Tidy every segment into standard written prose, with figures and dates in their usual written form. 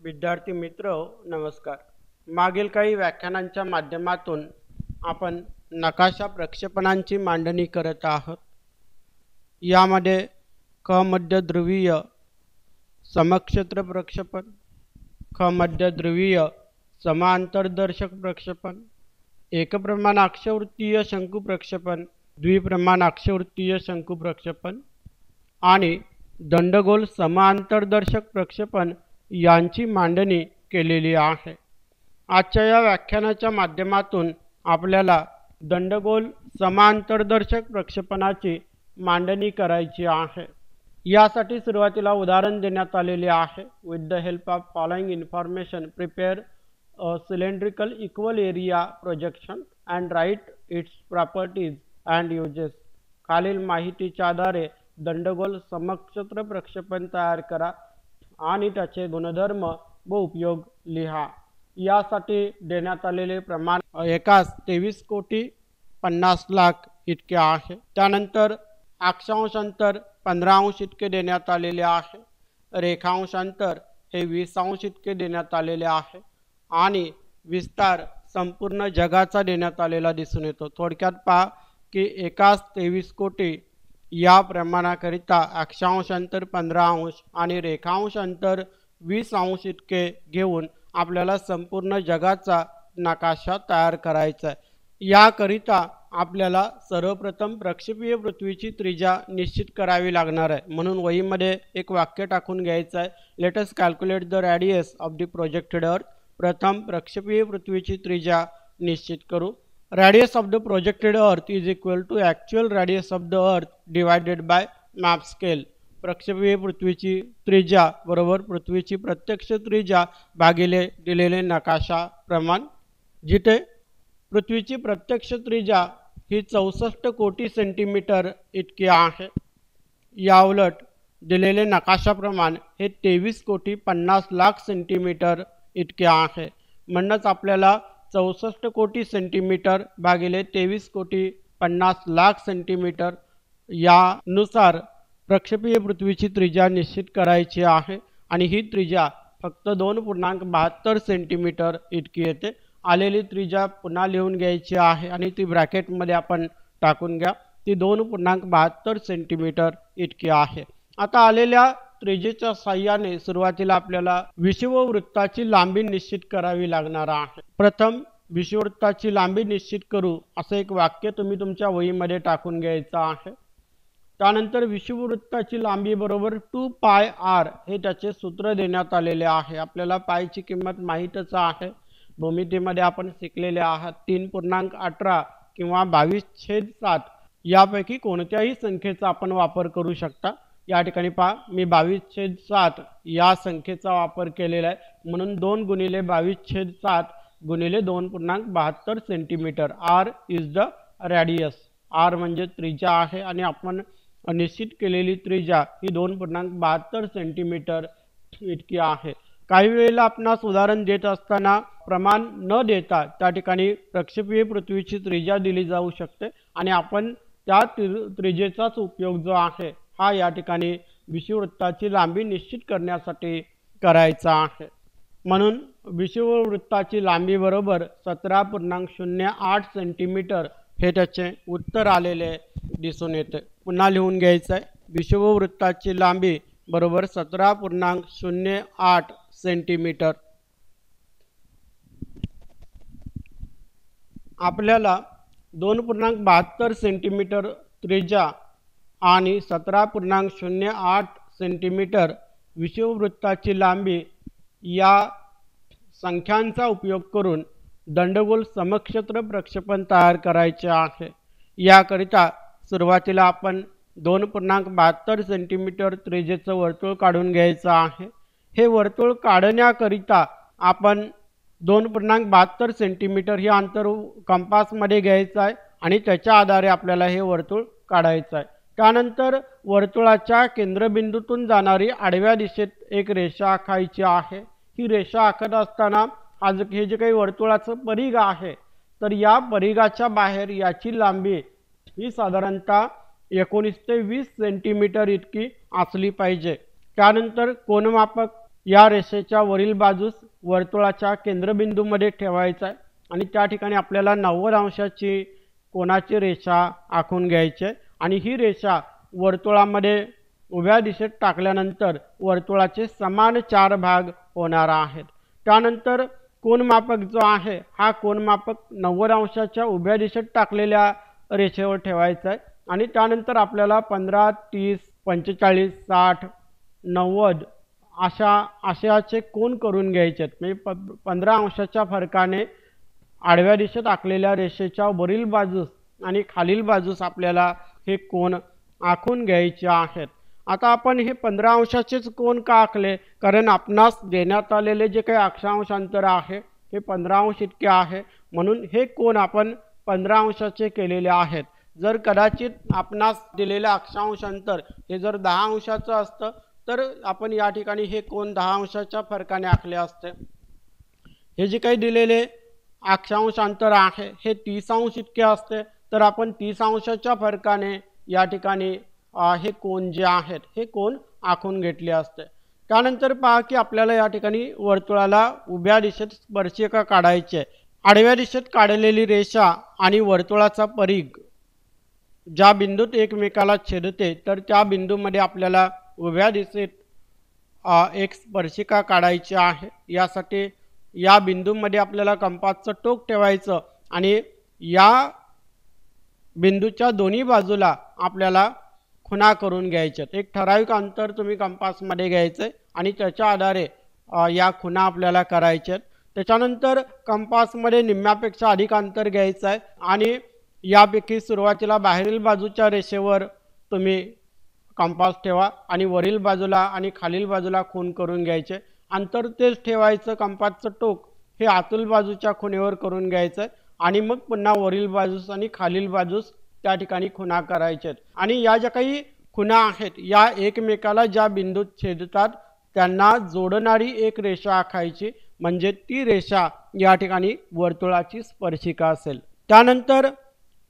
विद्यार्थी मित्र नमस्कार. मागील काही व्याख्यानांच्या माध्यमातून आपण नकाशा प्रक्षेपणांची मांडणी करत आहोत. यामध्ये ख मध्य ध्रुवीय समक्षेत्र प्रक्षेपण, ख मध्य ध्रुवीय समांतरदर्शक प्रक्षेपण, एकप्रमाण अक्षवृत्तीय शंकू प्रक्षेपण, द्विप्रमाण अक्षवृत्तीय शंकू प्रक्षेपण आणि दंडगोल समांतरदर्शक प्रक्षेपण यांची मांडणी केलेली आहे. आजच्या या व्याख्यानाच्या माध्यमातून आपल्याला दंडगोल समांतरदर्शक प्रक्षेपणाची मांडणी करायची आहे. यासाठी सुरुवातीला उदाहरण देण्यात आलेले आहे. With the help of following information prepare a cylindrical equal area projection and write its properties and uses. खालील माहितीच्या आधारे दंडगोल समक्षेत्र प्रक्षेपण तयार करा आणि त्याचे गुणधर्म व उपयोग लिहा. यासाठी देण्यात आलेले प्रमाण एकास 23,50,00,000 इतके आहे. त्यानंतर अक्षांश अंतर 15 अंश इतके देण्यात आलेले आहे. रेखांश अंतर हे 20 अंश इतके देण्यात आलेले आहे आणि विस्तार संपूर्ण जगाचा देण्यात आलेला दिसून येतो. थोडक्यात पहा की एकास 23 कोटी या प्रमाणाकरिता अक्षांश अंतर 15 अंश आणि रेखांश अंतर 20 अंश इतके घेऊन आपल्याला संपूर्ण जगाचा नकाशा तयार करायचा आहे. याकरिता आपल्याला सर्वप्रथम प्रक्षेपीय पृथ्वीची त्रिज्या निश्चित करावी लागणार आहे. म्हणून वहीमध्ये एक वाक्य टाकून घ्यायचं आहे. Let us calculate the radius of the projected अर्थ. प्रथम प्रक्षेपीय पृथ्वीची त्रिज्या निश्चित करू. Radius of the projected earth is equal to actual radius of the earth divided by map scale. प्रक्षेपीय पृथ्वीची त्रिज्या बरोबर पृथ्वीची प्रत्यक्ष त्रिज्या भागिले दिलेले नकाशा प्रमाण. जिथे पृथ्वीची प्रत्यक्ष त्रिज्या ही 64 कोटी सेंटीमीटर इतकी आहे. याउलट दिलेले नकाशा प्रमाण हे 23,50,00,000 सेंटीमीटर इतके आहे. म्हणूनच आपल्याला 64 कोटी सेंटीमीटर भागिले 23,50,00,000 सेंटीमीटर यानुसार प्रक्षेपीय पृथ्वीची त्रिज्या निश्चित करायची आहे आणि ही त्रिज्या फक्त 2.72 सेंटीमीटर इतकी येते. आलेली त्रिज्या पुन्हा लिहून घ्यायची आहे आणि ती ब्रॅकेटमध्ये आपण टाकून घ्या. ती 2.72 सेंटीमीटर इतकी आहे. आता आलेल्या त्रिज्येच्या साहाय्याने सुरुवातीला आपल्याला विषुववृत्ताची लांबी निश्चित करावी लागणार आहे. प्रथम विषुववृत्ताची लांबी निश्चित करू असं एक वाक्य तुम्ही तुमच्या वहीमध्ये टाकून घ्यायचं आहे. त्यानंतर विषुववृत्ताची लांबी बरोबर 2πr हे त्याचे सूत्र देण्यात आलेले आहे. आपल्याला पायची किंमत माहीतच आहे. भूमितीमध्ये आपण शिकलेले आहात. 3.18 किंवा 22/7 यापैकी कोणत्याही संख्येचा आपण वापर करू शकता. या ठिकाणी पहा मी 22/7 या संख्येचा वापर केलेला आहे. म्हणून 2 गुणिले 22/7 गुणिले 2.72 centimetre. R is the radius. R म्हणजे त्रिज्या आहे आणि आपण निश्चित केलेली त्रिज्या ही 2.72 सेंटीमीटर इतकी आहे. काही वेळेला आपणास उदाहरण देत असताना प्रमाण न देता त्या ठिकाणी प्रक्षेपीय पृथ्वीची त्रिज्या दिली जाऊ शकते आणि आपण त्या त्रिज्येचाच उपयोग जो आहे हा या ठिकाणी विषुववृत्ताची लांबी निश्चित करण्यासाठी करायचा आहे. म्हणून विषुववृत्ताची लांबी बरोबर 17.08 सेंटीमीटर हे त्याचे उत्तर आलेले दिसून येते. पुन्हा लिहून घ्यायचं आहे. विषुववृत्ताची लांबी बरोबर 17.08 सेंटीमीटर. आपल्याला 2.72 सेंटीमीटर त्रिज्या आणि 17.08 सेंटीमीटर विषुववृत्ताची लांबी या संख्यांचा उपयोग करून दंडगोल समक्षेत्र प्रक्षेपण तयार करायचे आहे. याकरिता सुरुवातीला आपण 2.72 सेंटीमीटर त्रिज्येचं वर्तुळ काढून घ्यायचं आहे. हे वर्तुळ काढण्याकरिता आपण 2.72 सेंटीमीटर हे अंतर कंपासमध्ये घ्यायचं आहे आणि त्याच्या आधारे आपल्याला हे वर्तुळ काढायचं आहे. त्यानंतर वर्तुळाच्या केंद्रबिंदूतून जाणारी आडव्या दिशेत एक रेषा आखायची आहे. ही रेषा आखत असताना आज हे जे काही वर्तुळाचं परिघ आहे तर या परिघाच्या बाहेर याची लांबी ही साधारणतः 19 ते 20 सेंटीमीटर इतकी असली पाहिजे. त्यानंतर कोनमापक या रेषेच्या वरील बाजूस वर्तुळाच्या केंद्रबिंदूमध्ये ठेवायचा आहे आणि त्या ठिकाणी आपल्याला 90 अंशाची कोनाची रेषा आखून घ्यायची आहे आणि ही रेषा वर्तुळामध्ये उभ्या दिशेत टाकल्यानंतर वर्तुळाचे समान 4 भाग होणार आहेत। त्यानंतर कोनमापक जो आहे हा कोनमापक 90 अंशाच्या उभ्या दिशेत टाकलेल्या रेषेवर ठेवायचा आहे आणि त्यानंतर आपल्याला 15, 30, 45, 60, 90 अशाचे कोन करून घ्यायचे आहेत। म्हणजे 15 अंशाच्या फरकाने आडव्या दिशेत आखलेल्या रेषेच्या वरील बाजूस आणि खालील बाजूस आपल्याला हे कोन आखून घ्यायचे आहेत। आता आपण हे 15 अंशाचेच कोन का आखले, कारण आपणास देण्यात आलेले जे काही अक्षांश अंतर आहे हे 15 अंश इतके आहे, म्हणून हे कोन आपण 15 अंशाचे केलेले आहेत। जर कदाचित आपणास दिलेले अक्षांश अंतर हे जर 10 अंशाचं असतं तर आपण या ठिकाणी हे कोन 10 अंशाच्या फरकाने आखले असते। हे जे काही दिलेले अक्षांश अंतर आहे हे 30 अंश इतके असते, तर आपण 30 अंशाच्या फरकाने या ठिकाणी हे कोन जे आहेत हे कोन आखून घेतले असते। त्यानंतर पहा की आपल्याला या ठिकाणी वर्तुळाला उभ्या दिशेत स्पर्शिका काढायची आहे। आडव्या दिशेत काढलेली रेषा आणि वर्तुळाचा परिघ ज्या बिंदूत एकमेकाला छेदते तर त्या बिंदूमध्ये आपल्याला उभ्या दिशेत एक स्पर्शिका काढायची आहे। यासाठी या बिंदूमध्ये आपल्याला कंपासचं टोक ठेवायचं आणि या बिंदूच्या दोन्ही बाजूला आपल्याला खुणा करून घ्यायचे। एक ठराविक अंतर तुम्ही कंपासमध्ये घ्यायचे आणि त्याच्या आधारे या खुणा आपल्याला करायचे। त्याच्यानंतर कंपासमध्ये निम्म्यापेक्षा अधिक अंतर घ्यायचं आहे आणि यापैकी सुरुवातीला बाहेरील बाजूच्या रेषेवर तुम्ही कंपास ठेवा आणि वरील बाजूला आणि खालील बाजूला खूण करून घ्यायचे। अंतर तेच ठेवायचं। कंपासचं टोक हे आतील बाजूच्या खुणेवर करून घ्यायचं आणि मग पुन्हा वरील बाजूस आणि खालील बाजूस त्या ठिकाणी खुणा करायचे आणि या ज्या काही खुणा आहेत या एकमेकाला ज्या बिंदूत छेदतात त्यांना जोडणारी एक रेषा आखायची, म्हणजे ती रेषा या ठिकाणी वर्तुळाची स्पर्शिका असेल। त्यानंतर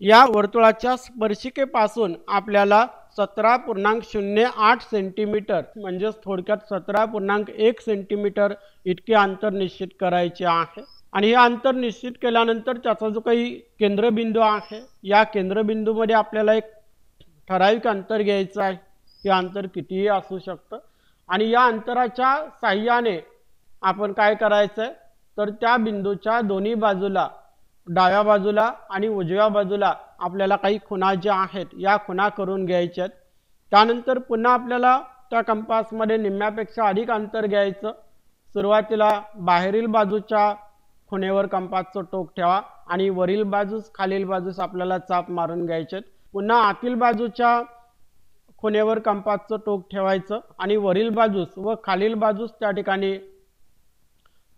या वर्तुळाच्या स्पर्शिकेपासून आपल्याला 17.08 सेंटीमीटर म्हणजे थोडक्यात 17.1 सेंटीमीटर इतके अंतर निश्चित करायचे आहे आणि हे अंतर निश्चित केल्यानंतर त्याचा जो काही केंद्रबिंदू आहे या केंद्रबिंदूमध्ये आपल्याला एक ठराविक अंतर घ्यायचं आहे। हे अंतर कितीही असू शकतं आणि या अंतराच्या साहाय्याने आपण काय करायचं आहे तर त्या बिंदूच्या दोन्ही बाजूला डाव्या बाजूला आणि उजव्या बाजूला आपल्याला काही खुणा ज्या आहेत या खुणा करून घ्यायच्या आहेत। त्यानंतर पुन्हा आपल्याला त्या कंपासमध्ये निम्म्यापेक्षा अधिक अंतर घ्यायचं। सुरुवातीला बाहेरील बाजूच्या खुणेवर कंपासचं टोक ठेवा आणि वरील बाजूस खालील बाजूस आपल्याला चाप मारून घ्यायचे। पुन्हा आतील बाजूच्या खुणेवर कंपासचं टोक ठेवायचं आणि वरील बाजूस व खालील बाजूस त्या ठिकाणी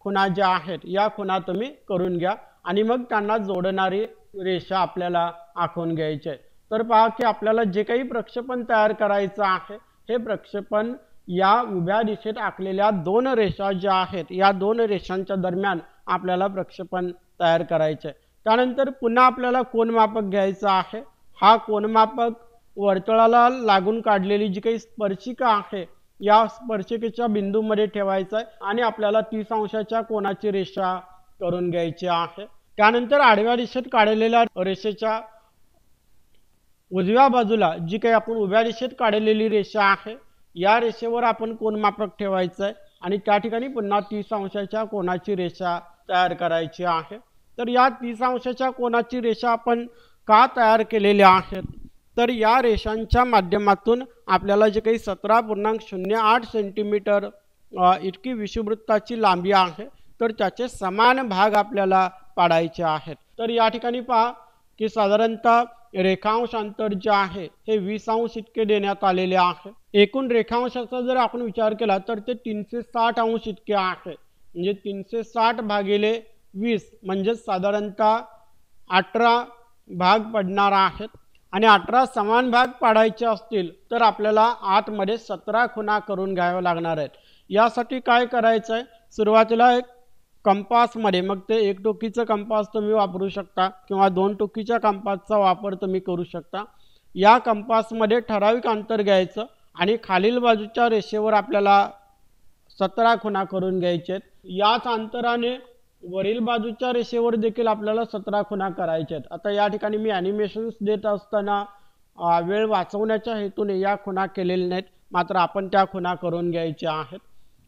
खुणा ज्या आहेत या खुणा तुम्ही करून घ्या आणि मग त्यांना जोडणारी रेषा आपल्याला आखून घ्यायची आहे। तर पहा की आपल्याला जे काही प्रक्षेपण तयार करायचं आहे हे प्रक्षेपण या उभ्या दिशेत आखलेल्या 2 रेषा ज्या आहेत या 2 रेषांच्या दरम्यान आपल्याला प्रक्षेपण तयार करायचे आहे। त्यानंतर पुन्हा आपल्याला कोनमापक घ्यायचा आहे। हा कोनमापक वर्तुळाला लागून काढलेली जी काही स्पर्शिका आहे या स्पर्शिकेच्या बिंदूमध्ये ठेवायचा आहे आणि आपल्याला 30 अंशाच्या कोनाची रेषा करून घ्यायची आहे। त्यानंतर आडव्या दिशेत काढलेल्या रेषेच्या उजव्या बाजूला जी काही आपण उभ्या दिशेत काढलेली रेषा आहे या रेषेवर आपण कोनमापक ठेवायचं आहे आणि त्या ठिकाणी पुन्हा 30 अंशाच्या कोनाची रेषा तयार करायची आहे। तर या 30 अंशाच्या कोनाची रेषा आपण का तयार केलेल्या आहेत तर या रेषांच्या माध्यमातून आपल्याला जे काही 17.08 सेंटीमीटर इतकी विषुववृत्ताची लांबी आहे तर त्याचे समान भाग आपल्याला पाडायचे आहेत। तर या ठिकाणी पहा की साधारणतः रेखांश अंतर जे आहे हे 20 अंश इतके देण्यात आलेले आहे। एकूण रेखांशाचा जर आपण विचार केला तर ते 360 अंश इतके आहे, म्हणजे 360 भागिले 20 म्हणजे साधारणतः 18 भाग पडणार आहेत आणि 18 समान भाग पाडायचे असतील तर आपल्याला आतमध्ये 17 खुणा करून घ्याव्या लागणार आहेत। यासाठी काय करायचं आहे, सुरुवातीला एक कंपासमध्ये मग ते एक टोकीचं कंपास तुम्ही वापरू शकता किंवा 2 टोकीच्या कंपासचा वापर तुम्ही करू शकता। या कंपासमध्ये ठराविक अंतर घ्यायचं आणि खालील बाजूच्या रेषेवर आपल्याला 17 खुणा करून घ्यायचे आहेत। याच अंतराने वरील बाजूच्या रेषेवर देखील आपल्याला 17 खुणा करायचे आहेत। आता या ठिकाणी मी ॲनिमेशन्स देत असताना वेळ वाचवण्याच्या हेतूने या खुणा केलेल्या नाहीत, मात्र आपण त्या खुणा करून घ्यायच्या आहेत।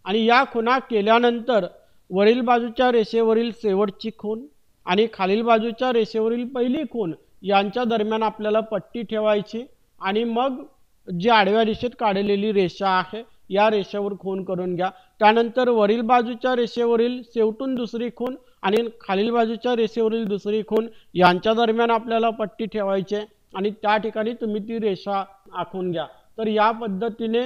आणि या खुणा केल्यानंतर वरील बाजूच्या रेषेवरील शेवटची खूण आणि खालील बाजूच्या रेषेवरील पहिली खूण यांच्या दरम्यान आपल्याला पट्टी ठेवायची आणि मग जी आडव्या दिशेत काढलेली रेषा आहे या रेषेवर खूण करून घ्या। त्यानंतर वरील बाजूच्या रेषेवरील शेवटून दुसरी खूण आणि खालील बाजूच्या रेषेवरील दुसरी खूण यांच्या दरम्यान आपल्याला पट्टी ठेवायची आणि त्या ठिकाणी तुम्ही ती रेषा आखून घ्या। तर या पद्धतीने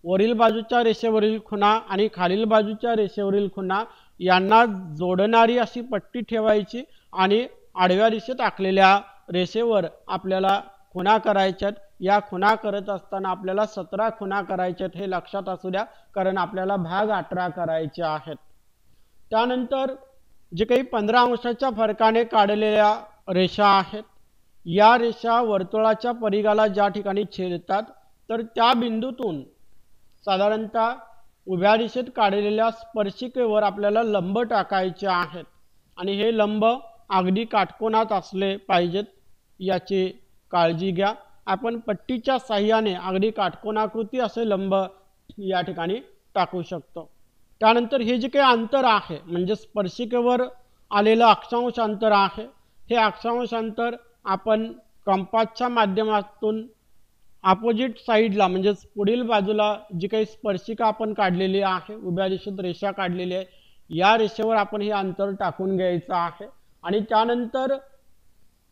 वरील बाजूच्या रेषेवरील खुणा आणि खालील बाजूच्या रेषेवरील खुणा यांना जोडणारी अशी पट्टी ठेवायची आणि आडव्या दिशेत आखलेल्या रेषेवर आपल्याला खुणा करायच्यात। या खुणा करत असताना आपल्याला 17 खुणा करायच्यात हे लक्षात असू द्या, कारण आपल्याला भाग 18 करायचे आहेत। त्यानंतर जे काही 15 अंशाच्या फरकाने काढलेल्या रेषा आहेत या रेषा वर्तुळाच्या परिघाला ज्या ठिकाणी छेदतात तर त्या बिंदूतून साधारणतः उभ्या दिशेत काढलेल्या स्पर्शिकेवर आपल्याला लंब टाकायचे आहेत आणि हे लंब अगदी काटकोनात असले पाहिजेत याची काळजी घ्या। आपण पट्टीच्या साहाय्याने अगदी काटकोनाकृती असे लंब या ठिकाणी टाकू शकतो। त्यानंतर हे जे काही अंतर आहे म्हणजे स्पर्शिकेवर आलेलं अक्षांश अंतर आहे, हे अक्षांश अंतर आपण कंपासच्या माध्यमातून अपोजिट साईडला म्हणजे पुढील बाजूला जी काही स्पर्शिका आपण काढलेली आहे, उभ्या दिशेत रेषा काढलेली आहे, या रेषेवर आपण हे अंतर टाकून घ्यायचं आहे आणि त्यानंतर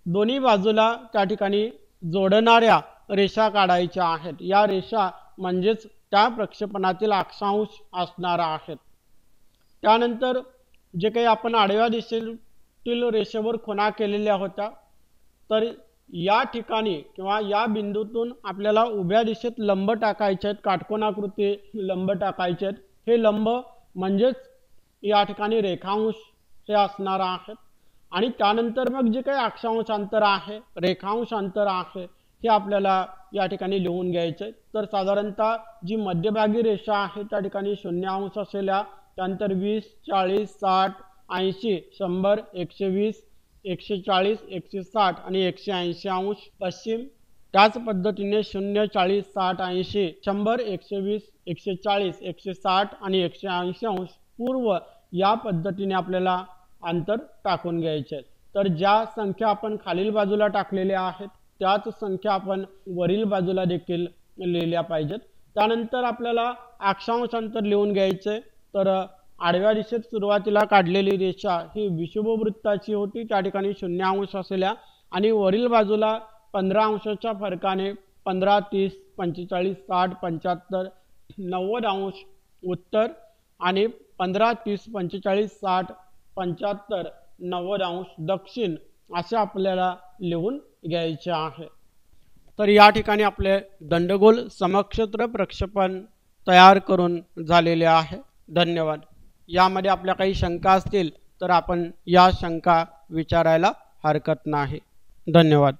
दोन्ही बाजूला त्या ठिकाणी जोडणाऱ्या रेषा काढायच्या आहेत। या रेषा म्हणजेच त्या प्रक्षेपणातील अक्षांश असणार आहेत। त्यानंतर जे काही आपण आडव्या दिशेतील रेषेवर खुणा केलेल्या होत्या तर या ठिकाणी किंवा या बिंदूतून आपल्याला उभ्या दिशेत लंब टाकायचे आहेत, काटकोनाकृती लंब टाकायचे आहेत। हे लंब म्हणजेच या ठिकाणी रेखांश हे असणार आहेत आणि त्यानंतर मग जे काही अक्षांश अंतर आहे, रेखांश अंतर आहे हे आपल्याला या ठिकाणी लिहून घ्यायचे। तर साधारणतः जी मध्यभागी रेषा आहे त्या ठिकाणी 0 अंश असलेल्या, त्यानंतर 20, 40, 60, 80, 100, 120, 140, 160 आणि 180 अंश पश्चिम। त्याच पद्धतीने 0, 40, 60, 80, 100, 120, 140, 160 आणि 180 अंश पूर्व या पद्धतीने आपल्याला अंतर टाकून घ्यायचे। तर ज्या संख्या आपण खालील बाजूला टाकलेल्या आहेत त्याच संख्या आपण वरील बाजूला देखील लिहिल्या पाहिजेत। त्यानंतर आपल्याला अक्षांश अंतर लिहून घ्यायचे। तर आडव्या दिशेत सुरुवातीला काढलेली रेषा ही विषुववृत्ताची होती, त्या ठिकाणी 0 अंश असलेल्या आणि वरील बाजूला 15 अंशाच्या फरकाने 15, 30, 45, 60, 75, 90 अंश उत्तर आणि 15, 30, 45, 60, 75, 90 अंश दक्षिण असे आपल्याला लिहून घ्यायचे आहे। तर या ठिकाणी आपले दंडगोल समक्षेत्र प्रक्षेपण तयार करून झालेले आहे। धन्यवाद। यामध्ये आपल्या काही शंका असतील तर आपण या शंका विचारायला हरकत नाही। धन्यवाद।